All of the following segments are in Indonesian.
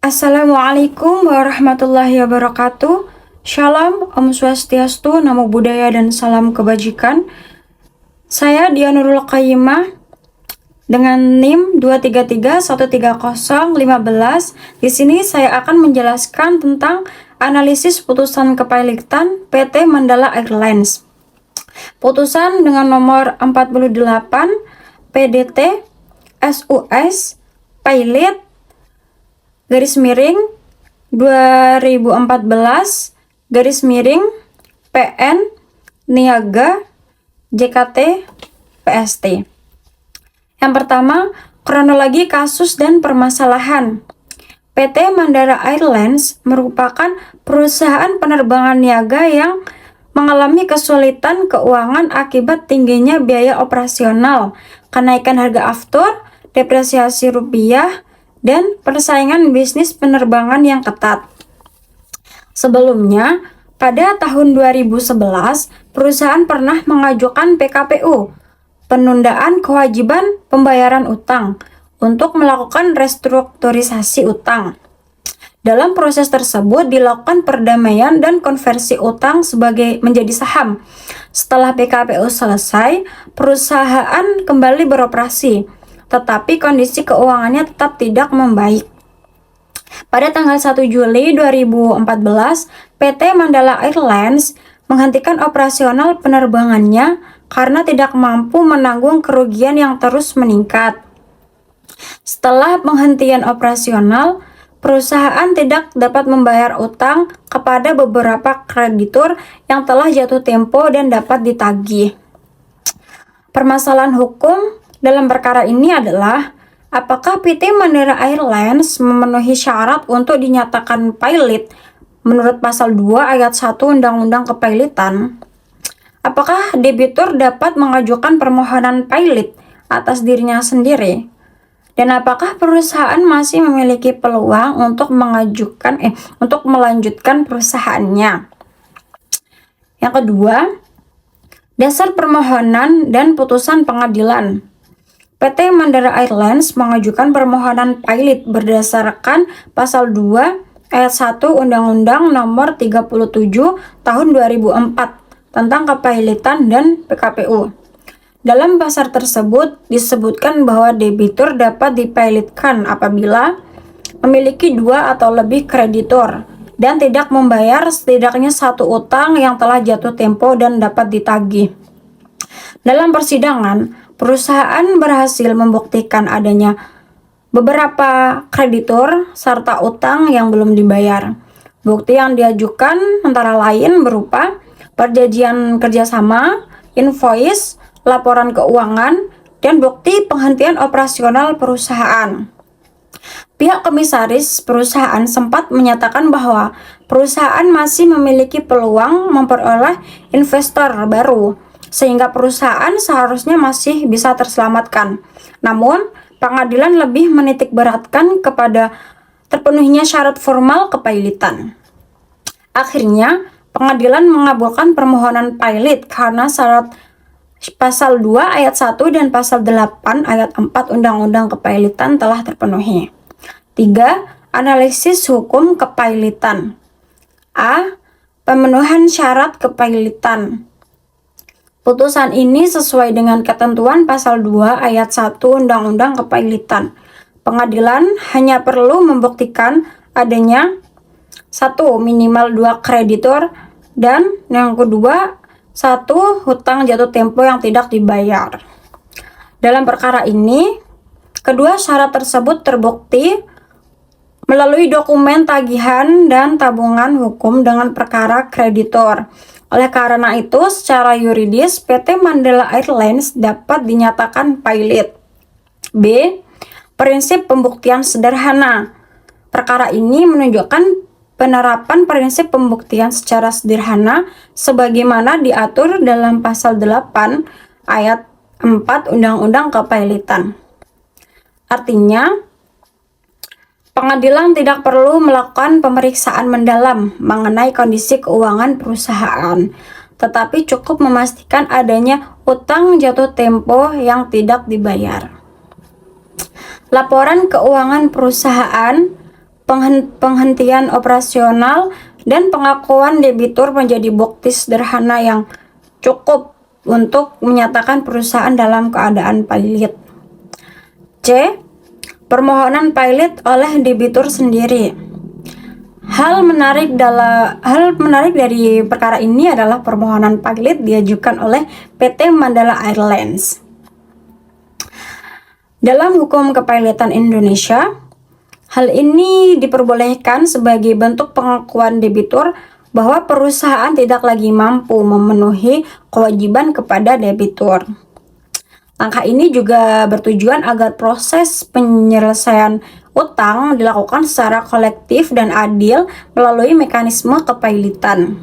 Assalamualaikum warahmatullahi wabarakatuh. Shalom, Om Swastiastu, Namo Buddhaya, dan salam kebajikan. Saya Dian Nurul Qayyimah dengan NIM 233130515. Di sini saya akan menjelaskan tentang analisis putusan kepailitan PT Mandala Airlines. Putusan dengan nomor 48 PDT SUS Pilot garis miring 2014 garis miring PN Niaga JKT PST. Yang pertama, kronologi kasus dan permasalahan. PT Mandala Airlines merupakan perusahaan penerbangan niaga yang mengalami kesulitan keuangan akibat tingginya biaya operasional, kenaikan harga aftur, depresiasi rupiah, dan persaingan bisnis penerbangan yang ketat. Sebelumnya, pada tahun 2011, perusahaan pernah mengajukan PKPU, penundaan kewajiban pembayaran utang, untuk melakukan restrukturisasi utang. Dalam proses tersebut dilakukan perdamaian dan konversi utang menjadi saham. Setelah PKPU selesai, perusahaan kembali beroperasi, tetapi kondisi keuangannya tetap tidak membaik. Pada tanggal 1 Juli 2014, PT Mandala Airlines menghentikan operasional penerbangannya karena tidak mampu menanggung kerugian yang terus meningkat. Setelah penghentian operasional, perusahaan tidak dapat membayar utang kepada beberapa kreditur yang telah jatuh tempo dan dapat ditagih. Permasalahan hukum dalam perkara ini adalah apakah PT Mandala Airlines memenuhi syarat untuk dinyatakan pilot menurut pasal 2 ayat 1 Undang-Undang Kepailitan? Apakah debitur dapat mengajukan permohonan pilot atas dirinya sendiri? Dan apakah perusahaan masih memiliki peluang untuk melanjutkan perusahaannya? Yang kedua, dasar permohonan dan putusan pengadilan. PT Mandala Airlines mengajukan permohonan pilot berdasarkan pasal 2 ayat 1 Undang-Undang Nomor 37 Tahun 2004 tentang kepailitan dan PKPU. Dalam pasal tersebut disebutkan bahwa debitur dapat dipilotkan apabila memiliki 2 atau lebih kreditur dan tidak membayar setidaknya satu utang yang telah jatuh tempo dan dapat ditagih. Dalam persidangan, perusahaan berhasil membuktikan adanya beberapa kreditur serta utang yang belum dibayar. Bukti yang diajukan antara lain berupa perjanjian kerjasama, invoice, laporan keuangan, dan bukti penghentian operasional perusahaan. Pihak komisaris perusahaan sempat menyatakan bahwa perusahaan masih memiliki peluang memperoleh investor baru, sehingga perusahaan seharusnya masih bisa terselamatkan. Namun, pengadilan lebih menitikberatkan kepada terpenuhinya syarat formal kepailitan. Akhirnya, pengadilan mengabulkan permohonan pilot karena syarat pasal 2 ayat 1 dan pasal 8 ayat 4 Undang-Undang Kepailitan telah terpenuhi. 3. Analisis hukum kepailitan. A. Pemenuhan syarat kepailitan. Putusan ini sesuai dengan ketentuan pasal 2 ayat 1 Undang-Undang Kepailitan. Pengadilan hanya perlu membuktikan adanya 1. Minimal 2 kreditur, dan yang kedua 1. hutang jatuh tempo yang tidak dibayar. Dalam perkara ini, kedua syarat tersebut terbukti melalui dokumen tagihan dan tabungan hukum dengan perkara kreditor. Oleh karena itu, secara yuridis, PT Mandala Airlines dapat dinyatakan pilot. B. Prinsip pembuktian sederhana. Perkara ini menunjukkan penerapan prinsip pembuktian secara sederhana sebagaimana diatur dalam pasal 8 ayat 4 Undang-Undang Kepailitan. Artinya, pengadilan tidak perlu melakukan pemeriksaan mendalam mengenai kondisi keuangan perusahaan, tetapi cukup memastikan adanya utang jatuh tempo yang tidak dibayar. Laporan keuangan perusahaan penghentian operasional, dan pengakuan debitur menjadi bukti sederhana yang cukup untuk menyatakan perusahaan dalam keadaan pailit. C. Permohonan pailit oleh debitur sendiri. Hal menarik dari perkara ini adalah permohonan pailit diajukan oleh PT Mandala Airlines. Dalam hukum kepailitan Indonesia, hal ini diperbolehkan sebagai bentuk pengakuan debitur bahwa perusahaan tidak lagi mampu memenuhi kewajiban kepada debitur. Langkah ini juga bertujuan agar proses penyelesaian utang dilakukan secara kolektif dan adil melalui mekanisme kepailitan,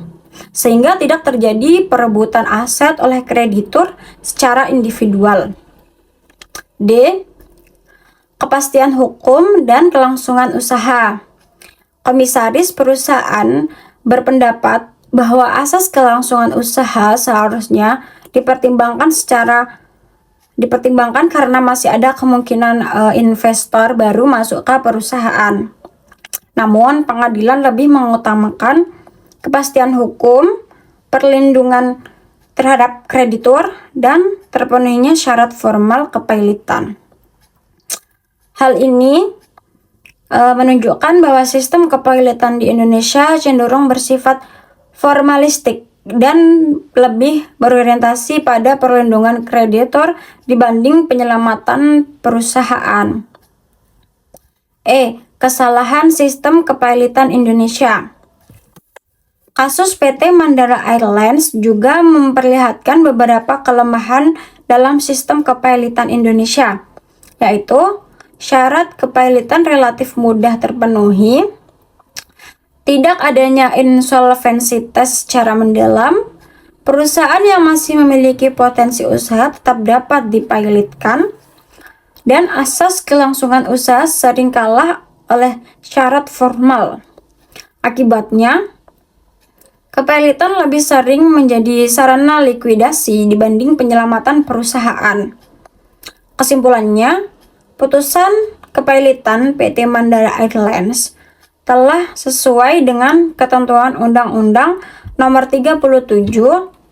sehingga tidak terjadi perebutan aset oleh kreditur secara individual. D. Kepastian hukum dan kelangsungan usaha. Komisaris perusahaan berpendapat bahwa asas kelangsungan usaha seharusnya dipertimbangkan karena masih ada kemungkinan investor baru masuk ke perusahaan. Namun, pengadilan lebih mengutamakan kepastian hukum, perlindungan terhadap kreditur, dan terpenuhinya syarat formal kepailitan. Hal ini menunjukkan bahwa sistem kepailitan di Indonesia cenderung bersifat formalistik dan lebih berorientasi pada perlindungan kreditor dibanding penyelamatan perusahaan. E. Kesalahan sistem kepailitan Indonesia. Kasus PT Mandala Airlines juga memperlihatkan beberapa kelemahan dalam sistem kepailitan Indonesia, yaitu syarat kepailitan relatif mudah terpenuhi, tidak adanya insolvensi tes secara mendalam, perusahaan yang masih memiliki potensi usaha tetap dapat dipailitkan, dan asas kelangsungan usaha sering kalah oleh syarat formal. Akibatnya, kepailitan lebih sering menjadi sarana likuidasi dibanding penyelamatan perusahaan. Kesimpulannya, putusan kepailitan PT Mandala Airlines telah sesuai dengan ketentuan Undang-Undang Nomor 37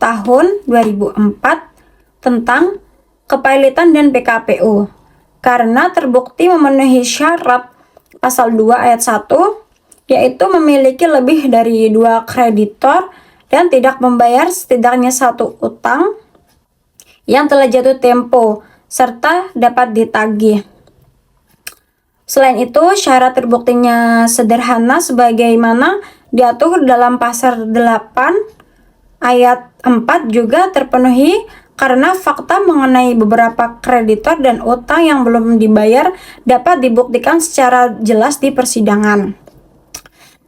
Tahun 2004 tentang Kepailitan dan PKPU karena terbukti memenuhi syarat Pasal 2 Ayat 1, yaitu memiliki lebih dari 2 kreditor dan tidak membayar setidaknya 1 utang yang telah jatuh tempo serta dapat ditagih. Selain itu, syarat terbuktinya sederhana sebagaimana diatur dalam Pasal 8 Ayat 4 juga terpenuhi karena fakta mengenai beberapa kreditor dan utang yang belum dibayar dapat dibuktikan secara jelas di persidangan.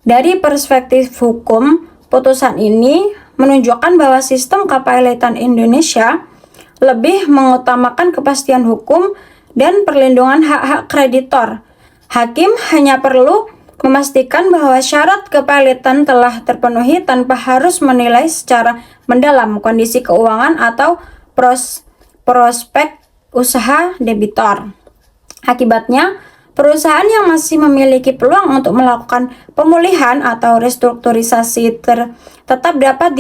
Dari perspektif hukum, putusan ini menunjukkan bahwa sistem kepailitan Indonesia lebih mengutamakan kepastian hukum dan perlindungan hak-hak kreditor. Hakim hanya perlu memastikan bahwa syarat kepailitan telah terpenuhi tanpa harus menilai secara mendalam kondisi keuangan atau prospek usaha debitor. Akibatnya, perusahaan yang masih memiliki peluang untuk melakukan pemulihan atau restrukturisasi tetap dapat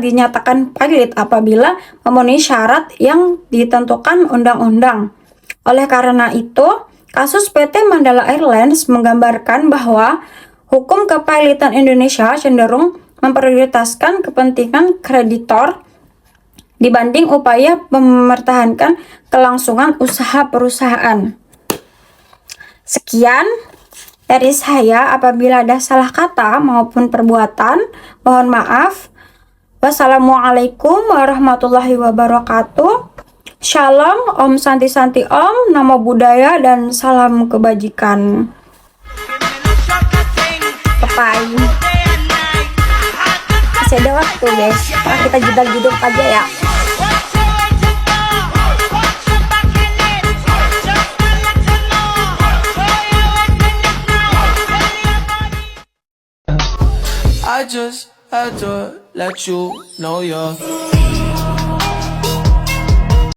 dinyatakan pailit apabila memenuhi syarat yang ditentukan undang-undang. Oleh karena itu, kasus PT Mandala Airlines menggambarkan bahwa hukum kepailitan Indonesia cenderung memprioritaskan kepentingan kreditor dibanding upaya mempertahankan kelangsungan usaha perusahaan. Sekian dari saya, apabila ada salah kata maupun perbuatan, mohon maaf. Wassalamualaikum warahmatullahi wabarakatuh. Shalom, Om Santi Santi Om, Namo Buddhaya, dan salam kebajikan. Bye. Masih ada waktu guys, kita jedal-jeduk aja ya. I just had to let you know you're